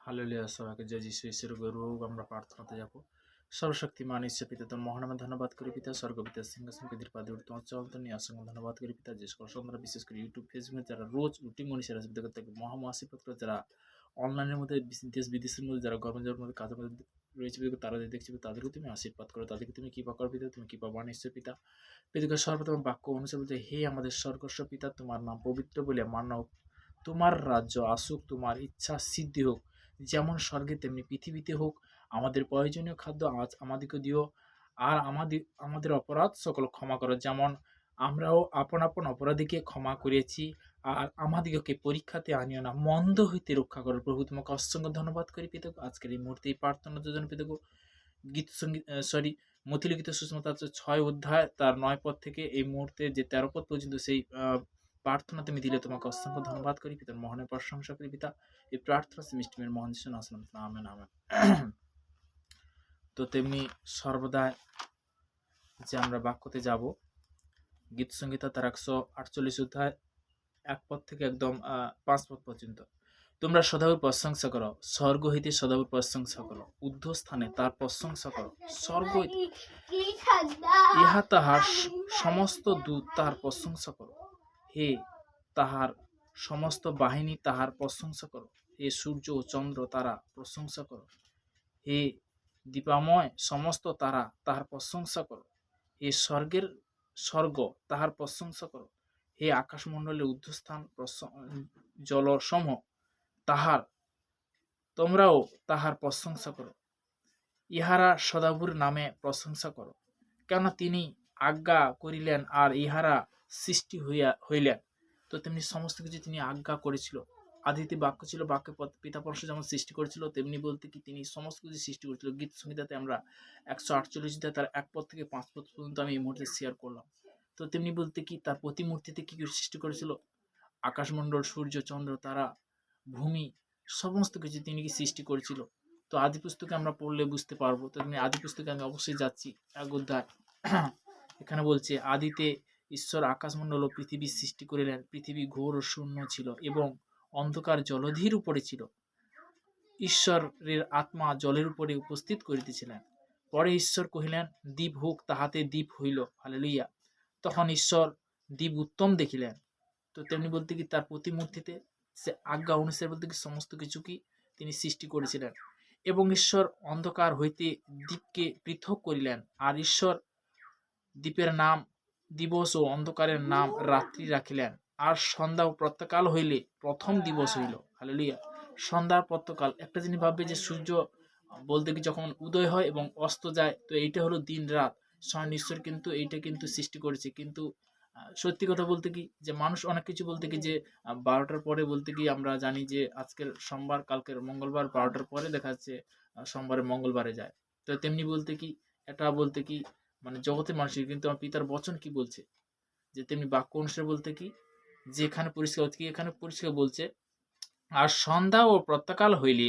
Hallelujah. সবাইকে জয় যিশু ঈশ্বর গরু আমরা প্রার্থনাতে যাব। সর্বশক্তিমান ঈশ্বর পিতা তোর মহানামে ধন্যবাদ করি পিতা, স্বর্গপিতা সিংহাসন পৃথিবীর পাদে তোমার চলন্ত নিয়ে অসংখ্য ধন্যবাদ করি পিতা। যে সকল সন্তানরা বিশেষ করে ইউটিউব ফেসবুকে যারা রোজ রুটিন মনীষের আসবে তাকে মহামাসিপত্র যারা অনলাইনের মধ্যে দেশ বিদেশের মধ্যে যারা কর্মচারীর মধ্যে কাজের মধ্যে রয়েছে পিতা, তারা দেখছি তাদেরকে তুমি আশীর্বাদ করো, তাদেরকে তুমি কৃপা করো পিতা, তুমি কৃপা বানিয়েছো পিতা। পিতাকে সর্বপ্রথম বাক্য অনুসারে বলতে, হে আমাদের স্বর্গস্ব পিতা, তোমার নাম পবিত্র বলে মান্য হোক, তোমার রাজ্য আসুক, তোমার ইচ্ছা সিদ্ধি হোক, যেমন স্বর্গে তেমনি পৃথিবীতে হোক। আমাদের প্রয়োজনীয় খাদ্য আজ আমাদেরকে দিও, আর আমাদের অপরাধ সকল ক্ষমা করো, যেমন আমরাও আপন আপন অপরাধীকে ক্ষমা করেছি। আর আমাদিগকে পরীক্ষাতে আনিও না, মন্দ হইতে রক্ষা করো। প্রভু তোমাকে অসংখ্য ধন্যবাদ করি পিতা, আজকের এই মুহূর্তে এই প্রার্থনার জন্য পিতা। গীত সঙ্গীত মতিলিখিত সুস্মতা 6 অধ্যায় তার 9 পদ থেকে এই মুহূর্তে যে 13 পদ পর্যন্ত সেই প্রার্থনা তুমি দিলে, তোমাকে অসংখ্য ধন্যবাদ করি পিতার মহানের প্রশংসা করি পিতা। এই প্রার্থনা মিষ্টিমের মহান যিশু নামে আমেন আমেন। তো তেমনি সর্বদা যে আমরা বাক্যতে যাব, গীত সংগীতা তার 148 অধ্যায় 1 পদ থেকে একদম 5 পদ পর্যন্ত। তোমরা সদাবর প্রশংসা করো, স্বর্গ হইতে সদাবর প্রশংসা করো, ঊর্ধ্ব স্থানে তার প্রশংসা করো। স্বর্গ হইতে ইহা তাহার সমস্ত দূত তাহার প্রশংসা করো। হে তাহার সমস্ত বাহিনী তাহার প্রশংসা করো। হে সূর্য ও চন্দ্র তারা প্রশংসা করো। হে দীপাময় সমস্ত তারা তাহার প্রশংসা করো। হে স্বর্গ তাহার প্রশংসা করো। হে আকাশমণ্ডলের ঊর্ধ্বস্থান জলসমূহ তাহার, তোমরাও তাহার প্রশংসা করো। ইহারা সদাবুর নামে প্রশংসা করো, কেন তিনি আজ্ঞা করিলেন আর ইহারা সৃষ্টি হইলেন। তো তেমনি সমস্ত কিছু তিনি আজ্ঞা করেছিল। আদিতে বাক্য ছিল, বাক্য পিতা পরশু যেমন সৃষ্টি করেছিল, তেমনি বলতে কি তিনি সমস্ত কিছু সৃষ্টি করেছিল। গীত সংহিতাতে আমরা 148 তার 1 পদ থেকে 5 পদ পর্যন্ত আমি এই মুহূর্তে শেয়ার করলাম। তো তেমনি বলতে কি তার প্রতিমূর্তিতে কি সৃষ্টি করেছিল, আকাশমণ্ডল, সূর্য, চন্দ্র, তারা, ভূমি, সমস্ত কিছু তিনি কি সৃষ্টি করেছিল। তো আদি পুস্তকে আমরা পড়লে বুঝতে পারবো। তো আদি পুস্তকে আমি অবশ্যই যাচ্ছি 1 অধ্যায়। এখানে বলছে, আদিতে ঈশ্বর আকাশমণ্ডল ও পৃথিবী সৃষ্টি করিলেন। পৃথিবী ঘোর ও শূন্য ছিল এবং অন্ধকার জলধির উপরে ছিল। ঈশ্বরের আত্মা জলের উপরে উপস্থিত করিতেছিলেন। পরে ঈশ্বর কহিলেন, দ্বীপ হোক, তাহাতে দ্বীপ হইল। হালেলুয়া। তখন ঈশ্বর দ্বীপ উত্তম দেখিলেন। তো তেমনি বলতে কি তার প্রতিমূর্তিতে সে আজ্ঞা অনুসারে বলতে কি সমস্ত কিছু কি তিনি সৃষ্টি করেছিলেন। এবং ঈশ্বর অন্ধকার হইতে দ্বীপকে পৃথক করিলেন। আর ঈশ্বর দ্বীপের নাম দিবস ও অন্ধকারের নাম রাত্রি রাখিলেন। আর সন্ধ্যা ও প্রাতঃকাল হইলে প্রথম দিবস হইল। হালেলুয়া। সন্ধ্যা প্রাতঃকাল, একটা জিনিস ভাববে যে সূর্য বলতে কি যখন উদয় হয় এবং অস্ত যায়, তো এইটা হলো দিন রাত। স্বয়ং ঈশ্বর কিন্তু এইটা কিন্তু সৃষ্টি করেছে। কিন্তু সত্যি কথা বলতে কি যে মানুষ অনেক কিছু বলতে কি যে 12টার পরে বলতে কি আমরা জানি যে আজকের সোমবার, কালকের মঙ্গলবার, 12টার পরে দেখা যাচ্ছে সোমবারে মঙ্গলবারে যায়। তো তেমনি বলতে কি এটা বলতে কি মানে জগতের মানুষের, কিন্তু আমার পিতার বচন কি বলছে যে তেমনি বাক্য অনুসারে বলতে কি যে এখানে পরিষ্কার হচ্ছে কি, এখানে পরিষ্কার বলছে, আর সন্ধ্যা ও প্রাতঃকাল হইলে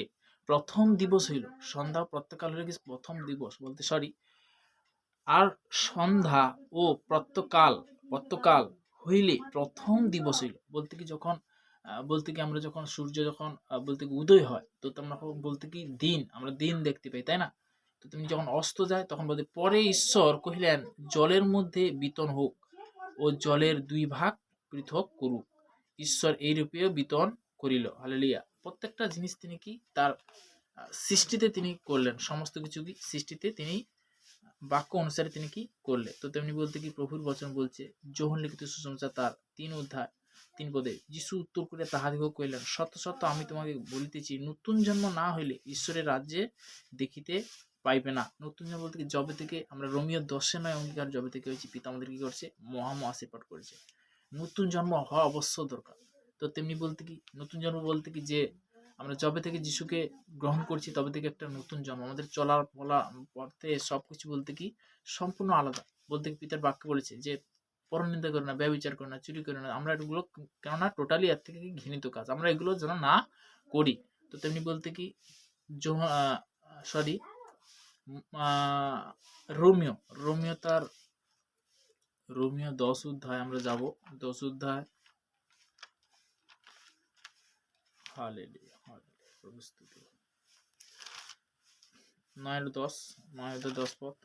প্রথম দিবস হইল। সন্ধ্যা ও প্রাতঃকাল হইলে কি প্রথম দিবস বলতে আর সন্ধ্যা ও প্রাতঃকাল হইলে প্রথম দিবস হইল। বলতে কি যখন বলতে কি আমরা যখন সূর্য যখন বলতে কি উদয় হয়, তো তোমরা বলতে কি দিন, আমরা দিন দেখতে পাই, তাই না? তো তুমি যখন অস্ত যায় তখন বলতে, পরে ঈশ্বর কহিলেন, জলের মধ্যে বিতন হোক ও জলের 2 ভাগ পৃথক করুক। ঈশ্বর এই রূপে বিতন করিল। হালেলুয়া। প্রত্যেকটা জিনিস তিনি কি তার সৃষ্টিতে তিনি করলেন। সমস্ত কিছু কি সৃষ্টিতে তিনি বাক্য অনুসারে তিনি কি করলে। তো তেমনি বলতে কি প্রভুর বচন বলছে, যোহন লিখিত সুসমাচার তার 3 অধ্যায় 3 পদে, যিশু উত্তর করে তাহাদিগকে কহিলেন, সত্য সত্য আমি তোমাকে বলিতেছি, নতুন জন্ম না হইলে ঈশ্বরের রাজ্যে দেখিতে পাইবে না। নতুন জন্ম বলতে কি জবে থেকে আমরা রোমিও 10 অঙ্গীকার জবে থেকে হয়েছি, পিতা আমাদের কি করছে, মহাম আশীর্বাদ করেছে। নতুন জন্ম হওয়া অবশ্য দরকার। তো তেমনি বলতে কি নতুন জন্ম বলতে কি যে আমরা যবে থেকে যিশুকে গ্রহণ করছি তবে থেকে একটা নতুন জন্ম। আমাদের চলার পথে সবকিছু বলতে কি সম্পূর্ণ আলাদা। বলতে কি পিতার বাক্য বলেছে যে পরনিন্দা করে না, ব্যভিচার করে না, চুরি করে না। আমরা এগুলো কেননা টোটালি এর থেকে কি ঘৃণিত কাজ, আমরা এগুলো যেন না করি। তো তেমনি বলতে কি রোমিও তার 10 অধ্যায় আমরা যাব। 10 অধ্যায়। হালেলুয়া, হালেলুয়া, প্রভু স্তুতি। 9 আর 10, 9 আর 10 পদ,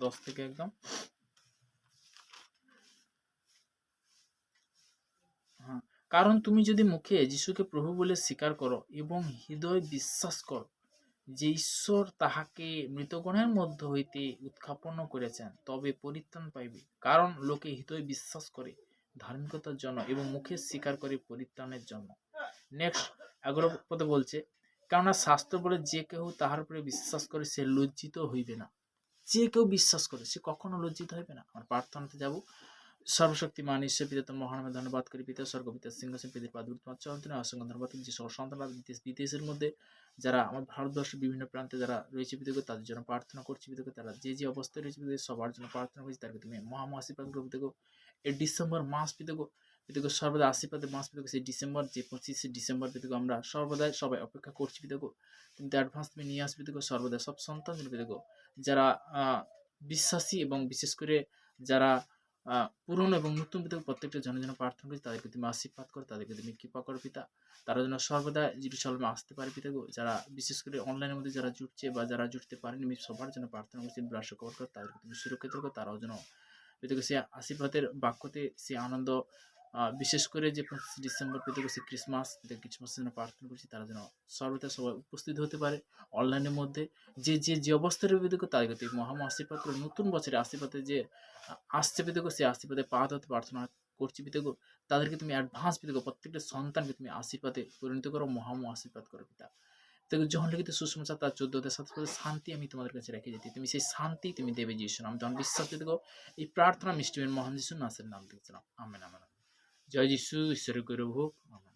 10 থেকে একদম হ্যাঁ, কারণ তুমি যদি মুখে যিশুকে প্রভু বলে স্বীকার করো এবং হৃদয় বিশ্বাস করো যে ঈশ্বর তাহাকে মৃতগণের মধ্য হইতে উত্থাপন করেছেন, তবে পরিত্রাণ পাইবে। কারণ লোকে হৃদয় বিশ্বাস করে ধার্মিকতার জন্য এবং মুখে স্বীকার করে পরিত্রাণের জন্য। নেক্সট 11 পদে বলছে, কেননা শাস্ত্র বলে যে কেউ তাহার উপরে বিশ্বাস করে সে লজ্জিত হইবে না। যে কেউ বিশ্বাস করে সে কখনো লজ্জিত হইবে না। আমরা প্রার্থনাতে যাব। সর্বশক্তিমান ঈশ্বর পিতা মহানামে ধন্যবাদ করি পিতা স্বর্গ পিতা সিংহাসন পিতার পাদুর তোমার চরণে অসংখ্য ধন্যবাদ। যে সকল সন্তানরা বিদেশের মধ্যে যারা আমার ভারতবর্ষের বিভিন্ন প্রান্তে যারা রয়েছে পিতাকে তাদের জন্য প্রার্থনা করছি পিতাকে, তারা যে যে অবস্থায় রয়েছে পিতাকে সবার জন্য প্রার্থনা করছি। তাদেরকে তুমি আশীর্বাদ করো পিতাকে। এই ডিসেম্বর মাস পিতাকে সর্বদা আশীর্বাদের মাস পিতাকে, সেই ডিসেম্বর যে 25শে ডিসেম্বর পিতাকে আমরা সর্বদাই সবাই অপেক্ষা করছি পিতাকে। কিন্তু অ্যাডভান্স তুমি নিয়ে আসবে পিতাকে সর্বদা সব সন্তান পিতাকে, যারা বিশ্বাসী এবং বিশেষ করে যারা পুরনো এবং নতুন পিতাকে প্রত্যেকটা জনের জন্য প্রার্থনা করছি। তাদেরকে তুমি আশীর্বাদ করো, তাদেরকে তুমি কৃপা করো পিতা। তারা যেন সর্বদা জেরুজালেমে আসতে পারে পিতাগো। যারা বিশেষ করে অনলাইনের মধ্যে যারা জুটছে বা যারা জুটতে পারেনি, আমি সবার জন্য প্রার্থনা করছি ব্রাশ কভার করো, তাদেরকে তুমি সুরক্ষিত করো। তারাও যেন পিতাগো সে আশীর্বাদের বাক্যতে সে আনন্দ, বিশেষ করে যে 25 ডিসেম্বর পিতাগো সে ক্রিসমাস, ক্রিসমাসের জন্য প্রার্থনা করছি। তারা যেন সর্বদা সবাই উপস্থিত হতে পারে অনলাইনের মধ্যে। যে যে যে অবস্থায় রয়েছে পিতাগো তাদেরকে তুমি মহাম আশীর্বাদ করো। নতুন বছরে আশীর্বাদে যে আসছে পিতাগো সে আশীর্বাদে পা ধরতে প্রার্থনা করছি পিতাগো। তাদেরকে তুমি অ্যাডভান্স পিতাগো প্রত্যেকটা সন্তানকে তুমি আশীর্বাদে পরিণত করো, মহাম আশীর্বাদ করো পিতা। তাকে যখন লিখিত সুসমাচার তার 14-7 পদে শান্তি আমি তোমাদের কাছে রেখে যেতে, তুমি সেই শান্তি তুমি দেবে যিশু নামে। তখন বিশ্বাস পিতাগো এই প্রার্থনা মিষ্টিমের মহান যিশুর নাসের নাম দিয়েছিলাম। Amen amen. জয় যিশু, ঈশ্বরের গৌরব হোক। আমেন।